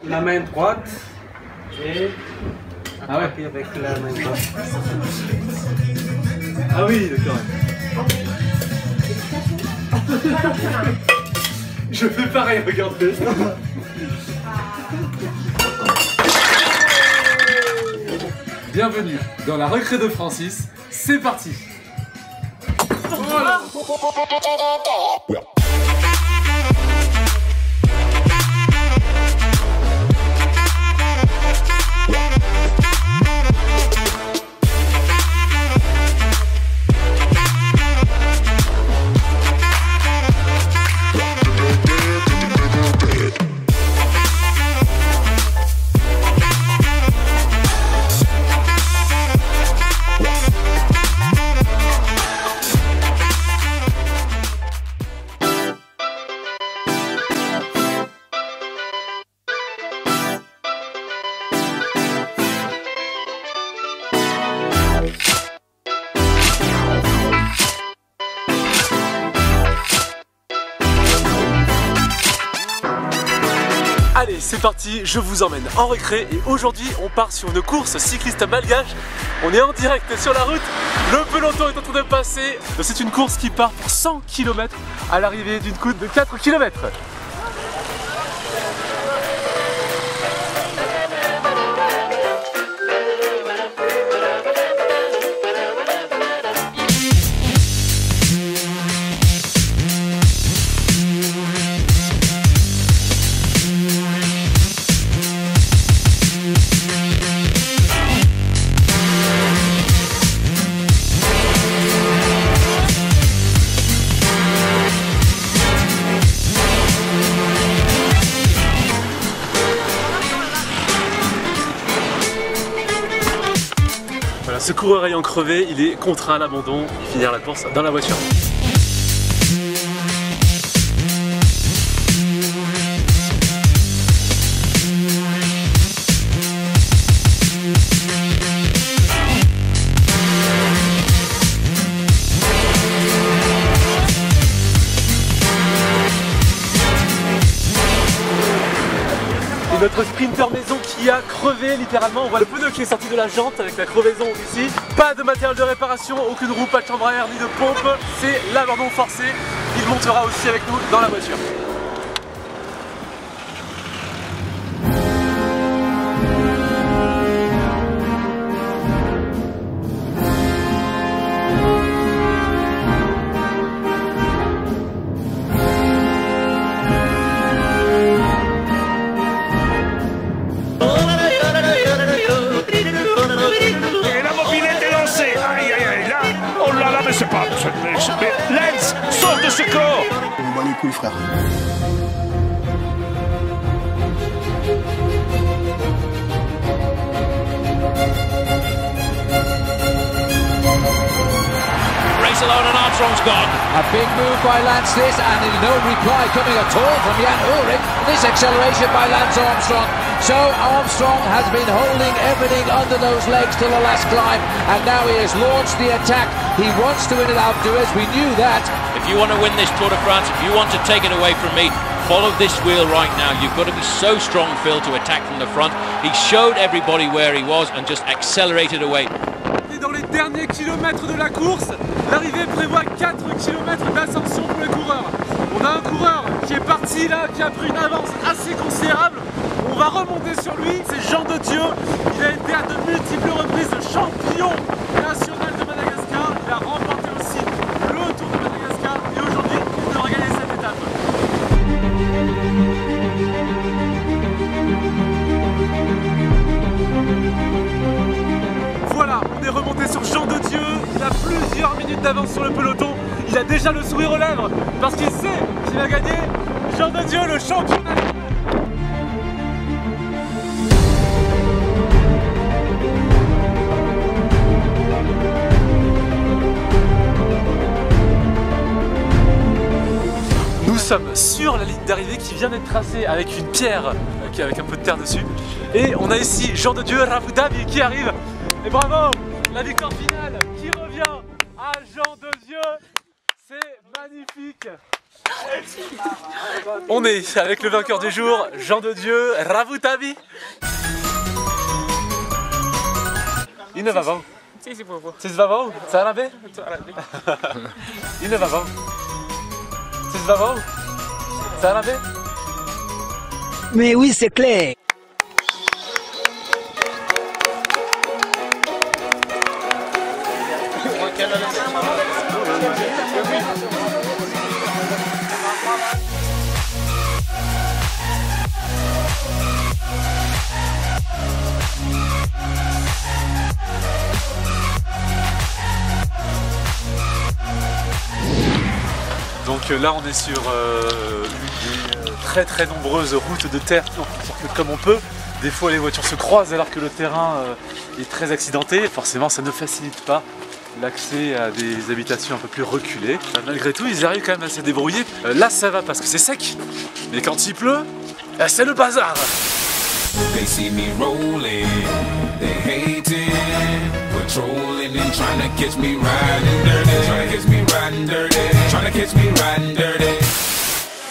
la main droite et Ah ouais. avec la main droite. Ah oui, d'accord. Je fais pareil, regardez. Bienvenue dans la récré de Francis, c'est parti. Voilà. Allez, c'est parti, je vous emmène en récré et aujourd'hui on part sur une course cycliste malgache. On est en direct sur la route, le peloton est en train de passer. C'est une course qui part pour 100 km à l'arrivée d'une côte de 4 km. Voilà, ce coureur ayant crevé, il est contraint à l'abandon, il finira la course dans la voiture. Notre sprinter maison qui a crevé littéralement, on voit le pneu qui est sorti de la jante avec la crevaison ici. Pas de matériel de réparation, aucune roue, pas de chambre à air ni de pompe, c'est l'abandon forcé. Il montera aussi avec nous dans la voiture. C'est pas... Lance, sors de ce corps! On me bat les couilles, frère. Race alone and Armstrong's gone. A big move by Lance this, and no reply coming at all from Jan Ullrich. This acceleration by Lance Armstrong. So Armstrong has been holding everything under those legs till the last climb, and now he has launched the attack. He wants to win it out, Duez. We knew that. If you want to win this Tour de France, if you want to take it away from me, follow this wheel right now. You've got to be so strong, Phil, to attack from the front. He showed everybody where he was and just accelerated away. Dans les derniers kilomètres de la course, l'arrivée prévoit 4 km d'ascension pour les coureurs. On a un coureur qui est parti là, qui a pris une avance assez considérable. On va remonter sur lui, c'est Jean de Dieu. Il a été à de multiples reprises champion national de Madagascar. Il a remporté aussi le Tour de Madagascar et aujourd'hui il devra gagner cette étape. Voilà, on est remonté sur Jean de Dieu, il a plusieurs minutes d'avance sur le peloton, il a déjà le sourire aux lèvres parce qu'il sait qu'il va gagner. Jean de Dieu, le championnat. Nous sommes sur la ligne d'arrivée qui vient d'être tracée avec une pierre avec un peu de terre dessus. Et on a ici Jean de Dieu, Rafoudabi qui arrive. Et bravo, la victoire finale qui revient à Jean de Dieu. C'est magnifique. On est avec le vainqueur du jour, Jean de Dieu, Ravutabi. Yine va bom. Sim, vovô. Vocês vão bom? Sarabe? Yine va bom. Vocês vão bom? Sarabe? Mais oui, c'est clair. Donc là on est sur une des très nombreuses routes de terre où on circule comme on peut. Des fois les voitures se croisent alors que le terrain est très accidenté. Forcément ça ne facilite pas l'accès à des habitations un peu plus reculées. Malgré tout ils arrivent quand même à se débrouiller. Là ça va parce que c'est sec, mais quand il pleut, c'est le bazar. They see me rolling, they hating, patrolling and trying to catch me riding dirty, trying to catch me riding dirty, trying to catch me riding dirty.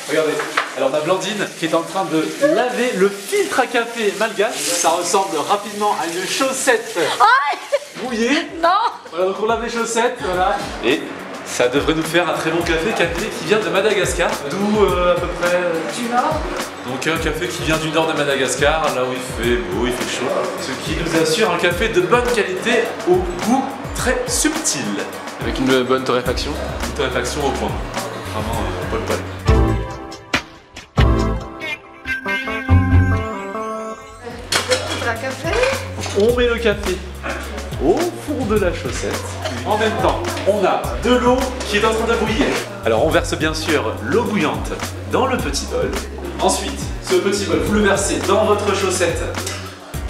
Regardez, alors on a Blandine qui est en train de laver le filtre à café malgache. Ça ressemble rapidement à une chaussette mouillée. Non. Voilà, donc on lave les chaussettes, voilà. Et ça devrait nous faire un très bon café qui vient de Madagascar. D'où à peu près Du nord. Donc un café qui vient du nord de Madagascar, là où il fait beau, il fait chaud. Ce qui nous assure un café de bonne qualité au goût très subtil. Avec une bonne torréfaction. Une torréfaction au point. Vraiment poil poil. On met le café au fond de la chaussette. En même temps, on a de l'eau qui est en train de bouillir. Alors on verse bien sûr l'eau bouillante dans le petit bol. Ensuite, ce petit bol, vous le versez dans votre chaussette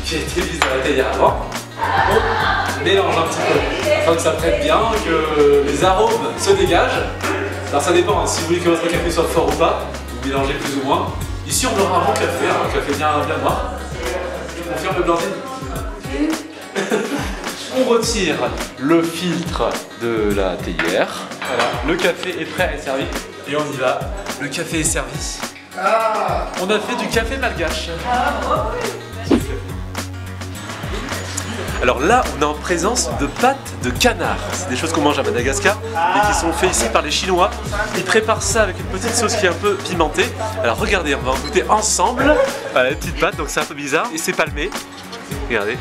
qui a été mise dans la théière avant. On mélange un petit peu afin que ça prenne bien, que les arômes se dégagent. Alors ça dépend, hein, si vous voulez que votre café soit fort ou pas, vous mélangez plus ou moins. Ici on aura un bon café, un café bien noir. Je confirme le Blandine. On retire le filtre de la théière. Voilà, le café est prêt à être servi. Et on y va. Le café est servi. On a fait du café malgache. Alors là, on est en présence de pâtes de canard. C'est des choses qu'on mange à Madagascar et qui sont faites ici par les Chinois. Ils préparent ça avec une petite sauce qui est un peu pimentée. Alors regardez, on va en goûter ensemble. Voilà, les petites pâtes, donc c'est un peu bizarre. Et c'est palmé. Regardez.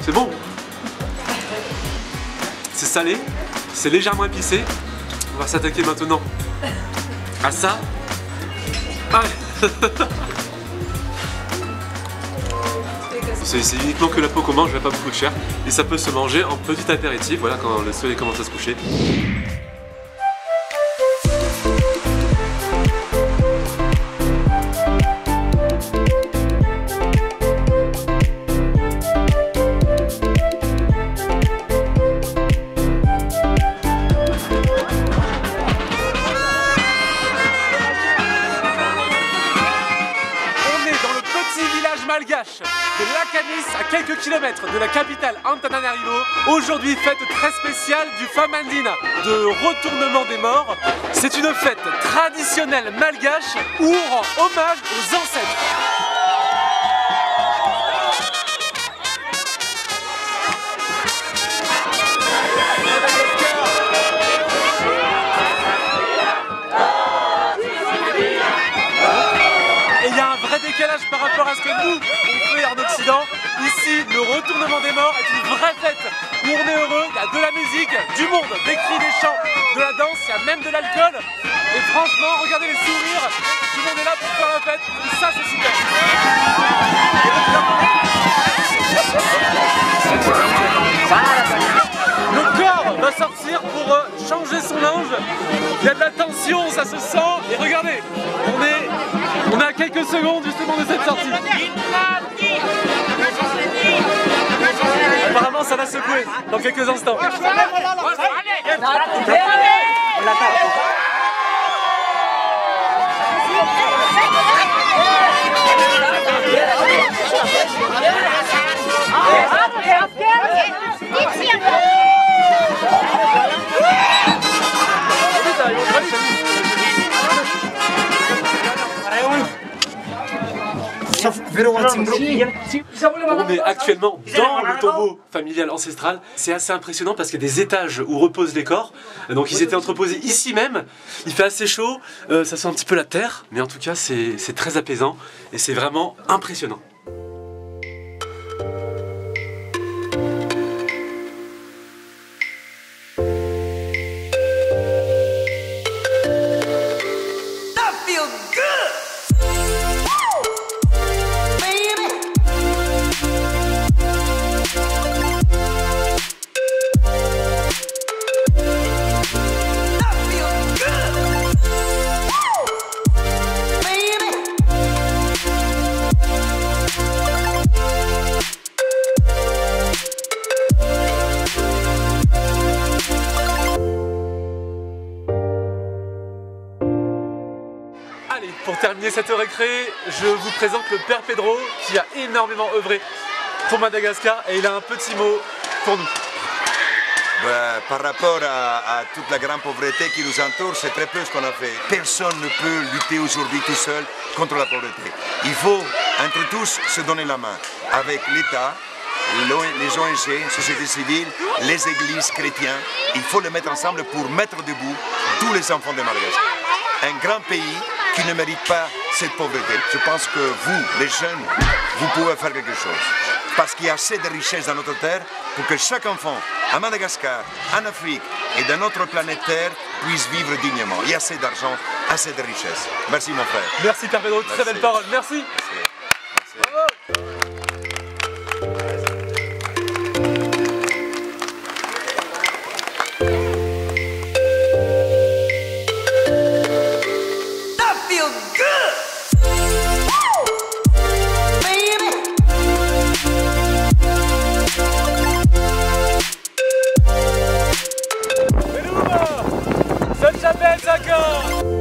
C'est bon. C'est salé, c'est légèrement épicé. On va s'attaquer maintenant à ça. Ah. C'est uniquement que la peau qu'on mange, pas beaucoup de chair. Et ça peut se manger en petit apéritif, voilà, quand le soleil commence à se coucher. Malgache de Lakanis, à quelques kilomètres de la capitale Antananarivo. Aujourd'hui, fête très spéciale du Famandina, de retournement des morts. C'est une fête traditionnelle malgache où on rend hommage aux ancêtres. Décalage par rapport à ce que nous on fait en Occident. Ici, le retournement des morts est une vraie fête où on est heureux, il y a de la musique, du monde, des cris, des chants, de la danse, il y a même de l'alcool. Et franchement, regardez les sourires, tout le monde est là pour faire la fête, et ça c'est super. Le corps va sortir pour changer son linge. Il y a de la tension, ça se sent. Et regardez, on est à quelques secondes justement de cette sortie. Apparemment ça va secouer dans quelques instants. Ah, On est actuellement dans le tombeau familial ancestral. C'est assez impressionnant parce qu'il y a des étages où reposent les corps. Donc ils étaient entreposés ici même. Il fait assez chaud, ça sent un petit peu la terre, mais en tout cas c'est très apaisant et c'est vraiment impressionnant. Pour terminer cette récré, je vous présente le Père Pedro qui a énormément œuvré pour Madagascar et il a un petit mot pour nous. Par rapport à toute la grande pauvreté qui nous entoure, c'est très peu ce qu'on a fait. Personne ne peut lutter aujourd'hui tout seul contre la pauvreté. Il faut, entre tous, se donner la main avec l'État, les ONG, la société civile, les églises chrétiennes. Il faut les mettre ensemble pour mettre debout tous les enfants de Madagascar. Un grand pays qui ne mérite pas cette pauvreté. Je pense que vous, les jeunes, vous pouvez faire quelque chose. Parce qu'il y a assez de richesses dans notre terre pour que chaque enfant, à Madagascar, en Afrique et dans notre planète Terre, puisse vivre dignement. Il y a assez d'argent, assez de richesses. Merci mon frère. Merci Père Pedro, très belle parole. Merci. Merci. Bravo. Cette chapelle, d'accord.